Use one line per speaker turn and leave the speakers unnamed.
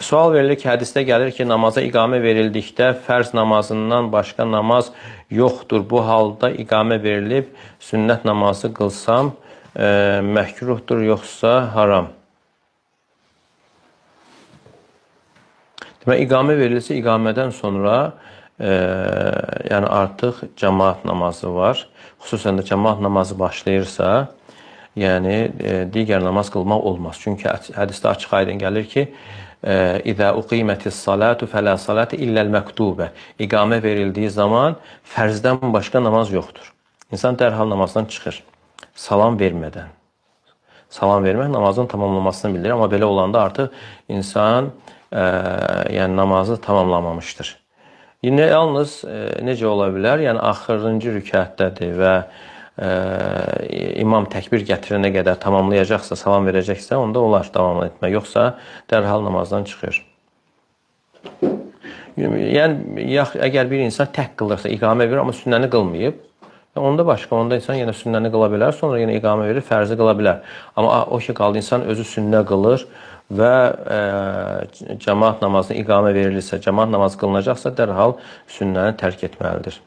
Sual verilir ki, hədisdə gəlir ki, namaza iqamə verildikdə fərz namazından başqa namaz yoxdur. Bu halda iqamə verilib, sünnət namazı qılsam məhkruhdur, yoxsa haram? Demək, iqamə verilirsə, iqamədən sonra yəni artıq cəmaat namazı var. Xüsusən də cəmaat namazı başlayırsa, yəni digər namaz qılmaq olmaz. Çünki hədisdə açıq aydın gəlir ki, İzə uqimətis salatu fələ salatu illəl məktubə. İqamə verildiyi zaman fərzdən başqa namaz yoxdur. İnsan dərhal namazdan çıxır. Salam vermədən. Salam vermək namazın tamamlamasını bildirir. Amma belə olanda artıq insan yəni namazı tamamlamamışdır. Yine yalnız necə ola bilər? Yəni axırıncı rükətdədir və imam təkbir gətirənə qədər tamamlayacaqsa, salam verəcəksə, onda olar davam etmək. Yoxsa dərhal namazdan çıxır. Yəni, əgər bir insan tək qılırsa, iqamə verir, amma sünnəni qılmayıb, onda başqa, onda insan yenə sünnəni qıla bilər, sonra yenə iqamə verir, fərzi qıla bilər. Amma o ki, qaldı, insan özü sünnə qılır və cəmaat namazına iqamə verilirsə, cəmaat namazı qılınacaqsa, dərhal sünnəni tərk etməlidir.